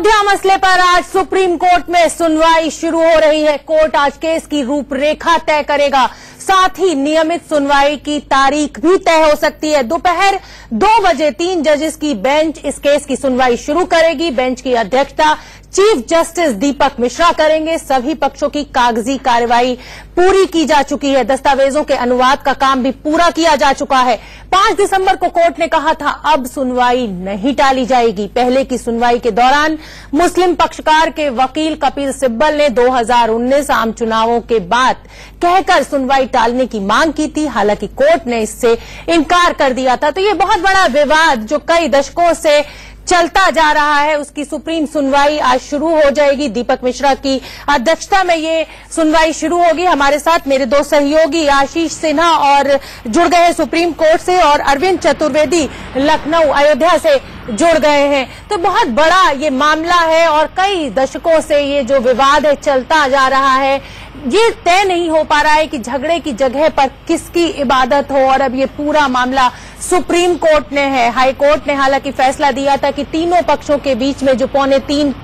अयोध्या मसले पर आज सुप्रीम कोर्ट में सुनवाई शुरू हो रही है। कोर्ट आज केस की रूपरेखा तय करेगा, साथ ही नियमित सुनवाई की तारीख भी तय हो सकती है। दोपहर 2 बजे 3 जजेस की बेंच इस केस की सुनवाई शुरू करेगी। बेंच की अध्यक्षता चीफ जस्टिस दीपक मिश्रा करेंगे। सभी पक्षों की कागजी कार्रवाई पूरी की जा चुकी है। दस्तावेजों के अनुवाद का काम भी पूरा किया जा चुका है। 5 दिसंबर को कोर्ट ने कहा था अब सुनवाई नहीं टाली जाएगी। पहले की सुनवाई के दौरान मुस्लिम पक्षकार के वकील कपिल सिब्बल ने 2019 आम चुनावों के बाद कहकर सुनवाई टालने की मांग की थी। हालांकि कोर्ट ने इससे इनकार कर दिया था। तो ये बहुत बड़ा विवाद जो कई दशकों से चलता जा रहा है, उसकी सुप्रीम सुनवाई आज शुरू हो जाएगी। दीपक मिश्रा की अध्यक्षता में ये सुनवाई शुरू होगी। हमारे साथ मेरे 2 सहयोगी आशीष सिन्हा और जुड़ गए हैं सुप्रीम कोर्ट से, और अरविंद चतुर्वेदी लखनऊ अयोध्या से जुड़ गए हैं। तो बहुत बड़ा ये मामला है और कई दशकों से ये जो विवाद है चलता जा रहा है। ये तय नहीं हो पा रहा है कि झगड़े की जगह पर किसकी इबादत हो, और अब ये पूरा मामला सुप्रीम कोर्ट ने है। हाई कोर्ट ने हालांकि फैसला दिया था कि तीनों पक्षों के बीच में जो 3.25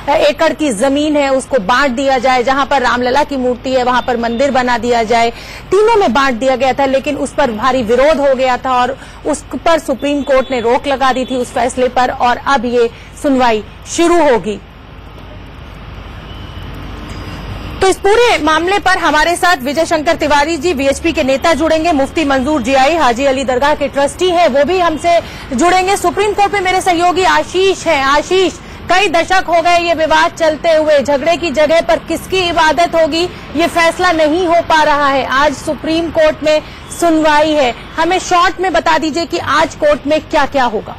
एकड़ की जमीन है उसको बांट दिया जाए। जहां पर रामलला की मूर्ति है वहां पर मंदिर बना दिया जाए। तीनों में बांट दिया गया था, लेकिन उस पर भारी विरोध हो गया था और उस पर सुप्रीम कोर्ट ने रोक लगा दी थी उस फैसले पर, और अब ये सुनवाई शुरू होगी। तो इस पूरे मामले पर हमारे साथ विजय शंकर तिवारी जी वीएचपी के नेता जुड़ेंगे। मुफ्ती मंजूर जियाई हाजी अली दरगाह के ट्रस्टी हैं, वो भी हमसे जुड़ेंगे। सुप्रीम कोर्ट में मेरे सहयोगी आशीष हैं। आशीष, कई दशक हो गए ये विवाद चलते हुए, झगड़े की जगह पर किसकी इबादत होगी ये फैसला नहीं हो पा रहा है। आज सुप्रीम कोर्ट में सुनवाई है। हमें शॉर्ट में बता दीजिए कि आज कोर्ट में क्या क्या होगा।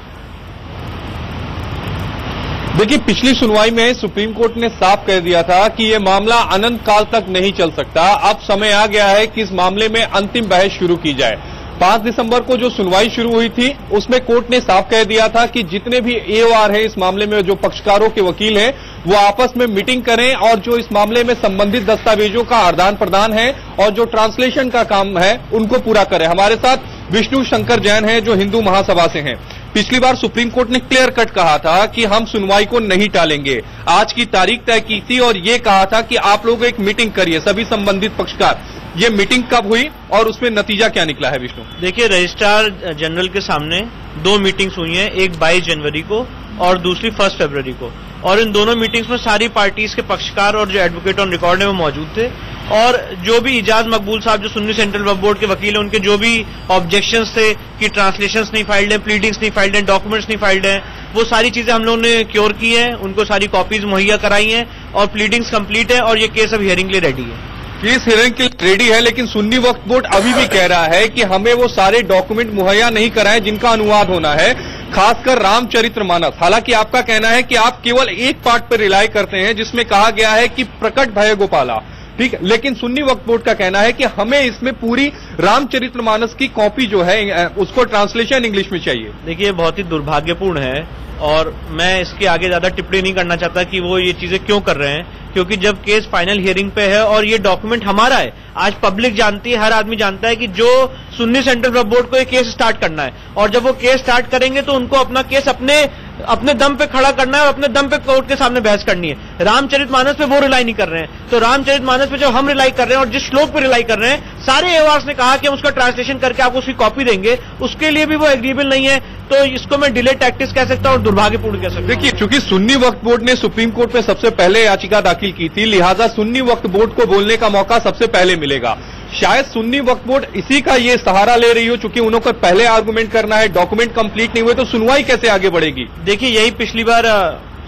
देखिए, पिछली सुनवाई में सुप्रीम कोर्ट ने साफ कह दिया था कि ये मामला अनंत काल तक नहीं चल सकता। अब समय आ गया है कि इस मामले में अंतिम बहस शुरू की जाए। 5 दिसंबर को जो सुनवाई शुरू हुई थी उसमें कोर्ट ने साफ कह दिया था कि जितने भी एओआर हैं इस मामले में, जो पक्षकारों के वकील हैं, वो आपस में मीटिंग करें और जो इस मामले में संबंधित दस्तावेजों का आदान प्रदान है और जो ट्रांसलेशन का काम है उनको पूरा करें। हमारे साथ विष्णु शंकर जैन हैं जो हिंदू महासभा से हैं। पिछली बार सुप्रीम कोर्ट ने क्लियर कट कहा था कि हम सुनवाई को नहीं टालेंगे। आज की तारीख तय की थी और ये कहा था कि आप लोग एक मीटिंग करिए सभी संबंधित पक्षकार। ये मीटिंग कब हुई और उसमें नतीजा क्या निकला है विष्णु? देखिए, रजिस्ट्रार जनरल के सामने 2 मीटिंग्स हुई हैं, एक 22 जनवरी को और दूसरी 1 फरवरी को, और इन दोनों मीटिंग्स में सारी पार्टीज के पक्षकार और जो एडवोकेट ऑन रिकॉर्ड है वो मौजूद थे। और जो भी इजाज मकबूल साहब जो सुन्नी सेंट्रल वक्फ बोर्ड के वकील हैं, उनके जो भी ऑब्जेक्शंस थे कि ट्रांसलेशंस नहीं फाइल्ड हैं, प्लीडिंग्स नहीं फाइल्ड हैं, डॉक्यूमेंट्स नहीं फाइल्ड हैं, वो सारी चीजें हम लोगों ने क्योर की हैं, उनको सारी कॉपीज मुहैया कराई हैं और प्लीडिंग्स कंप्लीट है और ये केस अब हियरिंग के लिए रेडी है। केस हियरिंग के लिए रेडी है, लेकिन सुन्नी वक्फ बोर्ड अभी भी कह रहा है कि हमें वो सारे डॉक्यूमेंट मुहैया नहीं कराए जिनका अनुवाद होना है, खासकर रामचरितमानस। हालांकि आपका कहना है कि आप केवल एक पार्ट पर रिलाई करते हैं जिसमें कहा गया है कि प्रकट भय गोपाला, ठीक है, लेकिन सुन्नी वक्फ बोर्ड का कहना है कि हमें इसमें पूरी रामचरितमानस की कॉपी जो है उसको ट्रांसलेशन इंग्लिश में चाहिए। देखिए, बहुत ही दुर्भाग्यपूर्ण है और मैं इसके आगे ज्यादा टिप्पणी नहीं करना चाहता कि वो ये चीजें क्यों कर रहे हैं, क्योंकि जब केस फाइनल हियरिंग पे है और ये डॉक्यूमेंट हमारा है, आज पब्लिक जानती है, हर आदमी जानता है कि जो सुन्नी सेंट्रल वक्फ बोर्ड को ये केस स्टार्ट करना है, और जब वो केस स्टार्ट करेंगे तो उनको अपना केस अपने दम पे खड़ा करना है और अपने दम पे कोर्ट के सामने बहस करनी है। रामचरितमानस पे वो रिलाई नहीं कर रहे हैं, तो रामचरितमानस पे जब हम रिलाई कर रहे हैं और जिस श्लोक पे रिलाई कर रहे हैं, सारे एवार्स ने कहा कि हम उसका ट्रांसलेशन करके आपको उसकी कॉपी देंगे, उसके लिए भी वो एग्रीबल नहीं है। तो इसको मैं डिले टैक्टिक्स कह सकता हूं और दुर्भाग्यपूर्ण कह सकता हूं। देखिए, चूंकि सुन्नी वक्फ बोर्ड ने सुप्रीम कोर्ट में सबसे पहले याचिका दाखिल की थी, लिहाजा सुन्नी वक्फ बोर्ड को बोलने का मौका सबसे पहले मिलेगा। शायद सुन्नी वक्फ बोर्ड इसी का ये सहारा ले रही हो, चूंकि उनको पहले आर्गुमेंट करना है, डॉक्यूमेंट कंप्लीट नहीं हुए तो सुनवाई कैसे आगे बढ़ेगी? देखिए, यही पिछली बार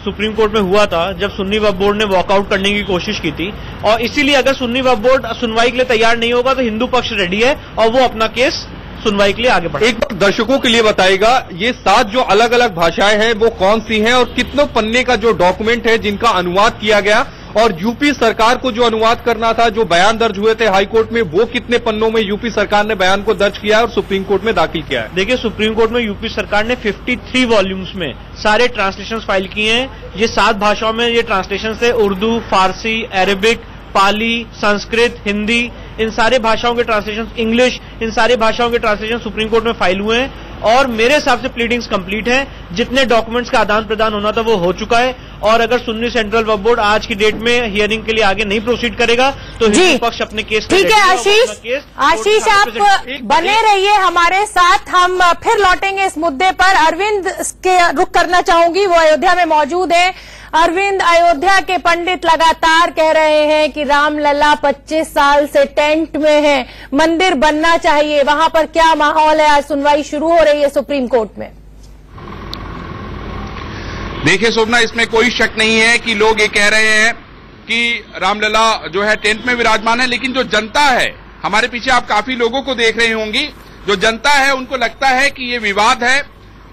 सुप्रीम कोर्ट में हुआ था जब सुन्नी वक्फ बोर्ड ने वॉकआउट करने की कोशिश की थी, और इसीलिए अगर सुन्नी वक्फ बोर्ड सुनवाई के लिए तैयार नहीं होगा तो हिंदू पक्ष रेडी है और वो अपना केस सुनवाई के लिए आगे बढ़े। एक बार दर्शकों के लिए बताइएगा, ये 7 जो अलग अलग भाषाएं हैं वो कौन सी हैं और कितने पन्ने का जो डॉक्यूमेंट है जिनका अनुवाद किया गया, और यूपी सरकार को जो अनुवाद करना था, जो बयान दर्ज हुए थे हाई कोर्ट में, वो कितने पन्नों में यूपी सरकार ने बयान को दर्ज किया है और सुप्रीम कोर्ट में दाखिल किया है? देखिए, सुप्रीम कोर्ट में यूपी सरकार ने 53 वॉल्यूम्स में सारे ट्रांसलेशंस फाइल किए हैं। ये 7 भाषाओं में ये ट्रांसलेशन है, उर्दू, फारसी, अरेबिक, पाली, संस्कृत, हिंदी, इन सारे भाषाओं के ट्रांसलेशन, इंग्लिश, इन सारे भाषाओं के ट्रांसलेशन सुप्रीम कोर्ट में फाइल हुए हैं। और मेरे हिसाब से प्लीडिंग्स कंप्लीट है। जितने डॉक्यूमेंट्स का आदान प्रदान होना था वो हो चुका है, और अगर सुन्नी सेंट्रल वक्फ बोर्ड आज की डेट में हियरिंग के लिए आगे नहीं प्रोसीड करेगा तो हिंदू पक्ष अपने केस ठीक है। आशीष आप बने रहिए हमारे साथ, हम फिर लौटेंगे इस मुद्दे पर। अरविंद के रुख करना चाहूंगी, वो अयोध्या में मौजूद है। अरविंद, अयोध्या के पंडित लगातार कह रहे हैं कि रामलला 25 साल से टेंट में है, मंदिर बनना चाहिए। वहां पर क्या माहौल है? आज सुनवाई शुरू हो रही है सुप्रीम कोर्ट में। देखिए शोभना, इसमें कोई शक नहीं है कि लोग ये कह रहे हैं कि रामलला जो है टेंट में विराजमान है, लेकिन जो जनता है, हमारे पीछे आप काफी लोगों को देख रही होंगी, जो जनता है उनको लगता है कि ये विवाद है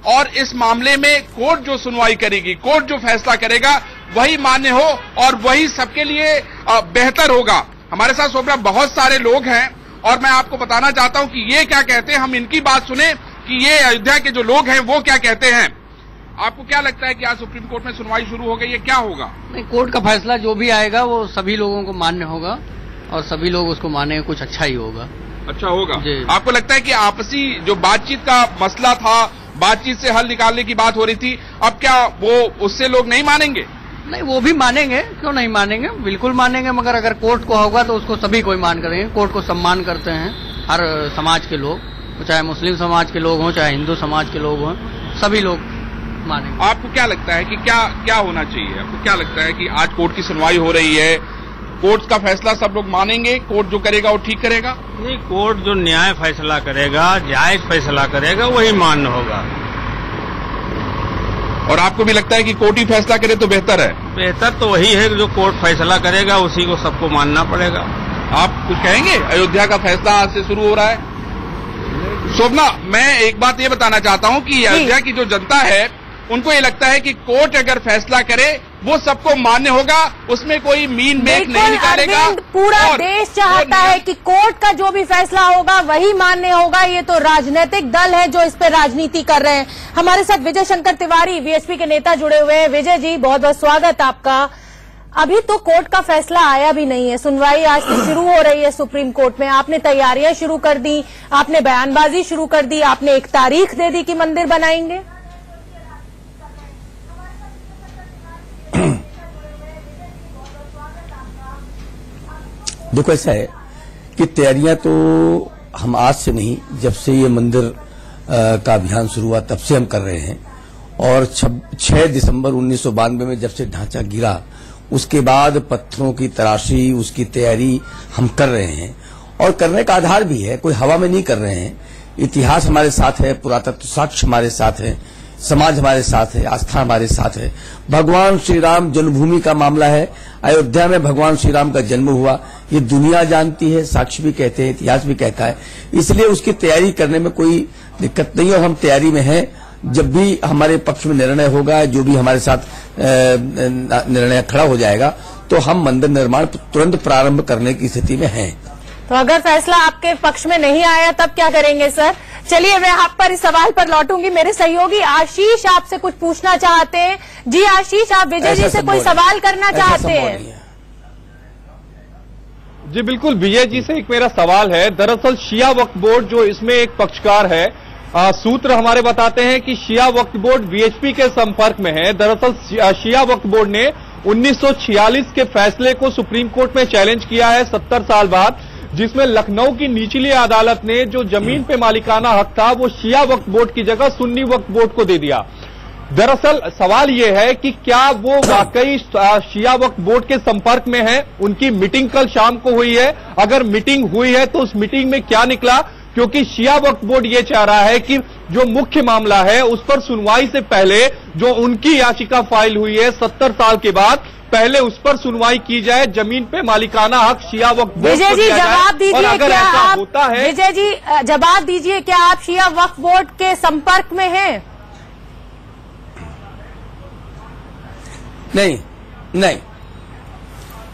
और इस मामले में कोर्ट जो सुनवाई करेगी, कोर्ट जो फैसला करेगा वही मान्य हो और वही सबके लिए बेहतर होगा। हमारे साथ शोभना बहुत सारे लोग हैं और मैं आपको बताना चाहता हूं कि ये क्या कहते हैं, हम इनकी बात सुने कि ये अयोध्या के जो लोग हैं वो क्या कहते हैं। आपको क्या लगता है कि आज सुप्रीम कोर्ट में सुनवाई शुरू हो गई है, क्या होगा? नहीं, कोर्ट का फैसला जो भी आएगा वो सभी लोगों को मान्य होगा और सभी लोग उसको मानेंगे, कुछ अच्छा ही होगा। अच्छा होगा। आपको लगता है कि आपसी जो बातचीत का मसला था, बातचीत से हल निकालने की बात हो रही थी, अब क्या वो उससे लोग नहीं मानेंगे? नहीं, वो भी मानेंगे, क्यों नहीं मानेंगे, बिल्कुल मानेंगे, मगर अगर कोर्ट को होगा तो उसको सभी कोई मान करेंगे। कोर्ट को सम्मान करते हैं हर समाज के लोग, चाहे मुस्लिम समाज के लोग हों चाहे हिंदू समाज के लोग हों, सभी लोग मानेंगे। आपको क्या लगता है कि क्या होना चाहिए? आपको क्या लगता है कि आज कोर्ट की सुनवाई हो रही है, कोर्ट का फैसला सब लोग मानेंगे, कोर्ट जो करेगा वो ठीक करेगा? नहीं, कोर्ट जो न्याय फैसला करेगा, जायज फैसला करेगा, वही मान्य होगा। और आपको भी लगता है कि कोर्ट ही फैसला करे तो बेहतर है? बेहतर तो वही है कि जो कोर्ट फैसला करेगा उसी को सबको मानना पड़ेगा। आप कुछ कहेंगे? अयोध्या का फैसला आज से शुरू हो रहा है। शोभना, मैं एक बात ये बताना चाहता हूँ कि अयोध्या की जो जनता है उनको ये लगता है कि कोर्ट अगर फैसला करे वो सबको मान्य होगा, उसमें कोई मीन मेक नहीं निकालेगा। पूरा देश चाहता है कि कोर्ट का जो भी फैसला होगा वही मान्य होगा। ये तो राजनीतिक दल है जो इस पर राजनीति कर रहे हैं। हमारे साथ विजय शंकर तिवारी, वीएचपी के नेता, जुड़े हुए हैं। विजय जी, बहुत बहुत स्वागत आपका। अभी तो कोर्ट का फैसला आया भी नहीं है, सुनवाई आज से शुरू हो रही है सुप्रीम कोर्ट में। आपने तैयारियां शुरू कर दी, आपने बयानबाजी शुरू कर दी, आपने एक तारीख दे दी कि मंदिर बनाएंगे। देखो, ऐसा है कि तैयारियां तो हम आज से नहीं, जब से ये मंदिर का अभियान शुरू हुआ तब से हम कर रहे हैं। और 6 दिसंबर 1992 में जब से ढांचा गिरा उसके बाद पत्थरों की तराशी, उसकी तैयारी हम कर रहे हैं। और करने का आधार भी है, कोई हवा में नहीं कर रहे हैं। इतिहास हमारे साथ है, पुरातत्व साक्ष्य हमारे साथ है, समाज हमारे साथ है, आस्था हमारे साथ है। भगवान श्री राम जन्मभूमि का मामला है, अयोध्या में भगवान श्री राम का जन्म हुआ, ये दुनिया जानती है, साक्ष्य भी कहते हैं, इतिहास भी कहता है। इसलिए उसकी तैयारी करने में कोई दिक्कत नहीं है और हम तैयारी में हैं। जब भी हमारे पक्ष में निर्णय होगा, जो भी हमारे साथ निर्णय खड़ा हो जाएगा, तो हम मंदिर निर्माण तुरंत प्रारंभ करने की स्थिति में हैं। तो अगर फैसला आपके पक्ष में नहीं आया तब क्या करेंगे सर? चलिए, मैं आप पर इस सवाल पर लौटूंगी। मेरे सहयोगी आशीष आपसे कुछ पूछना चाहते हैं। जी आशीष, आप विजय जी से कोई सवाल करना चाहते हैं? जी बिल्कुल, विजय जी से एक मेरा सवाल है। दरअसल शिया वक्फ बोर्ड जो इसमें एक पक्षकार है, सूत्र हमारे बताते हैं कि शिया वक्फ बोर्ड वीएचपी के संपर्क में है। दरअसल शिया वक्फ बोर्ड ने 1946 के फैसले को सुप्रीम कोर्ट में चैलेंज किया है 70 साल बाद, जिसमें लखनऊ की निचली अदालत ने जो जमीन पे मालिकाना हक था वो शिया वक्फ बोर्ड की जगह सुन्नी वक्फ बोर्ड को दे दिया। दरअसल सवाल ये है कि क्या वो वाकई शिया वक्फ बोर्ड के संपर्क में है? उनकी मीटिंग कल शाम को हुई है। अगर मीटिंग हुई है तो उस मीटिंग में क्या निकला? क्योंकि शिया वक्फ बोर्ड ये चाह रहा है कि जो मुख्य मामला है उस पर सुनवाई से पहले जो उनकी याचिका फाइल हुई है 70 साल के बाद, पहले उस पर सुनवाई की जाए। जमीन पे मालिकाना हक शिया वक्फ बोर्ड विजय जी जवाब दीजिए, अगर क्या ऐसा आप होता है, विजय जी जवाब दीजिए, क्या आप शिया वक्फ बोर्ड के संपर्क में हैं? नहीं,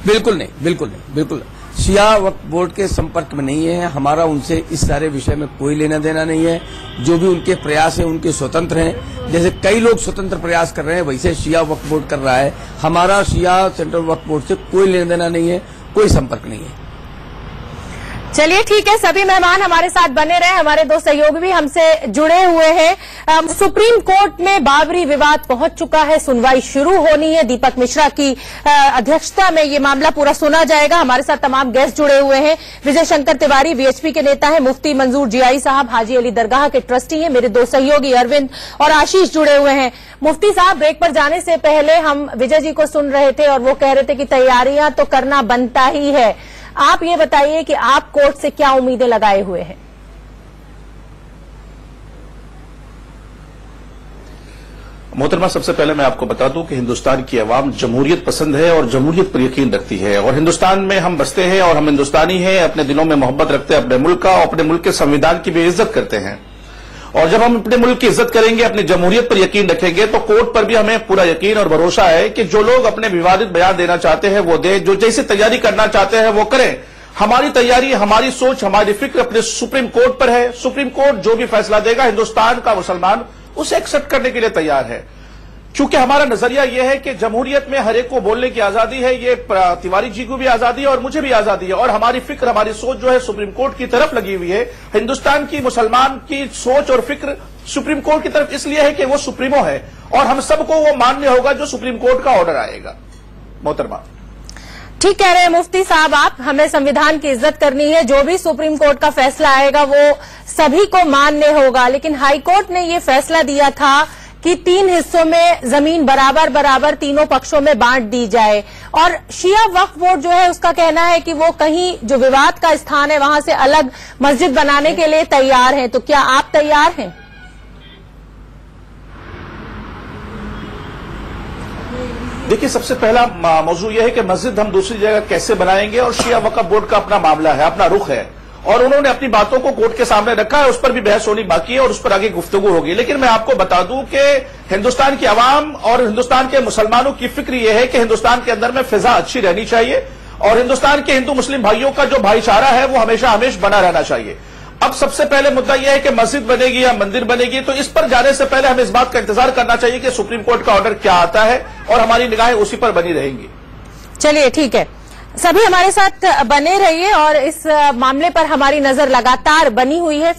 बिल्कुल नहीं, बिल्कुल नहीं, बिल्कुल शिया वक्फ बोर्ड के संपर्क में नहीं है। हमारा उनसे इस सारे विषय में कोई लेना देना नहीं है। जो भी उनके प्रयास है उनके स्वतंत्र हैं। जैसे कई लोग स्वतंत्र प्रयास कर रहे हैं वैसे शिया वक्फ बोर्ड कर रहा है। हमारा शिया सेंट्रल वक्फ बोर्ड से कोई लेना देना नहीं है, कोई संपर्क नहीं है। चलिए ठीक है, सभी मेहमान हमारे साथ बने रहे, हमारे दो सहयोगी भी हमसे जुड़े हुए हैं। सुप्रीम कोर्ट में बाबरी विवाद पहुंच चुका है, सुनवाई शुरू होनी है। दीपक मिश्रा की अध्यक्षता में ये मामला पूरा सुना जाएगा। हमारे साथ तमाम गेस्ट जुड़े हुए हैं। विजय शंकर तिवारी वीएचपी के नेता हैं, मुफ्ती मंजूर जियाई साहब हाजी अली दरगाह के ट्रस्टी हैं, मेरे दो सहयोगी अरविंद और आशीष जुड़े हुए हैं। मुफ्ती साहब, ब्रेक पर जाने से पहले हम विजय जी को सुन रहे थे और वो कह रहे थे कि तैयारियां तो करना बनता ही है। आप ये बताइए कि आप कोर्ट से क्या उम्मीदें लगाए हुए हैं? मोहतरमा, सबसे पहले मैं आपको बता दूं कि हिंदुस्तान की आवाम जमहूरियत पसंद है और जमहूरियत पर यकीन रखती है और हिंदुस्तान में हम बसते हैं और हम हिंदुस्तानी हैं, अपने दिलों में मोहब्बत रखते हैं अपने मुल्क का और अपने मुल्क के संविधान की भी इज्जत करते हैं। और जब हम अपने मुल्क की इज्जत करेंगे, अपनी जमहूरियत पर यकीन रखेंगे, तो कोर्ट पर भी हमें पूरा यकीन और भरोसा है कि जो लोग अपने विवादित बयान देना चाहते हैं वो दे, जो जैसी तैयारी करना चाहते हैं वो करें। हमारी तैयारी, हमारी सोच, हमारी फिक्र अपने सुप्रीम कोर्ट पर है। सुप्रीम कोर्ट जो भी फैसला देगा, हिंदुस्तान का मुसलमान उसे एक्सेप्ट करने के लिए तैयार है, क्योंकि हमारा नजरिया यह है कि जमहूरियत में हर एक को बोलने की आजादी है। ये तिवारी जी को भी आजादी है और मुझे भी आजादी है और हमारी फिक्र, हमारी सोच जो है सुप्रीम कोर्ट की तरफ लगी हुई है। हिंदुस्तान की मुसलमान की सोच और फिक्र सुप्रीम कोर्ट की तरफ इसलिए है कि वो सुप्रीमो है और हम सबको वो मानने होगा जो सुप्रीम कोर्ट का ऑर्डर आएगा। मोहतरमा, ठीक कह रहे हैं मुफ्ती साहब आप, हमें संविधान की इज्जत करनी है। जो भी सुप्रीम कोर्ट का फैसला आएगा वो सभी को मानने होगा। लेकिन हाईकोर्ट ने ये फैसला दिया था कि 3 हिस्सों में जमीन बराबर बराबर तीनों पक्षों में बांट दी जाए और शिया वक्फ बोर्ड जो है उसका कहना है कि वो कहीं जो विवाद का स्थान है वहां से अलग मस्जिद बनाने के लिए तैयार हैं। तो क्या आप तैयार हैं? देखिए, सबसे पहला मौजूद यह है कि मस्जिद हम दूसरी जगह कैसे बनाएंगे और शिया वक्फ बोर्ड का अपना मामला है, अपना रुख है और उन्होंने अपनी बातों को कोर्ट के सामने रखा है। उस पर भी बहस होनी बाकी है और उस पर आगे गुफ्तगू होगी। लेकिन मैं आपको बता दूं कि हिंदुस्तान की आवाम और हिंदुस्तान के मुसलमानों की फिक्र यह है कि हिंदुस्तान के अंदर में फिजा अच्छी रहनी चाहिए और हिंदुस्तान के हिंदू मुस्लिम भाइयों का जो भाईचारा है वो हमेशा हमेशा बना रहना चाहिए। अब सबसे पहले मुद्दा यह है कि मस्जिद बनेगी या मंदिर बनेगी, तो इस पर जाने से पहले हमें इस बात का इंतजार करना चाहिए कि सुप्रीम कोर्ट का ऑर्डर क्या आता है और हमारी निगाहें उसी पर बनी रहेंगी। चलिए ठीक है, सभी हमारे साथ बने रहिए और इस मामले पर हमारी नजर लगातार बनी हुई है।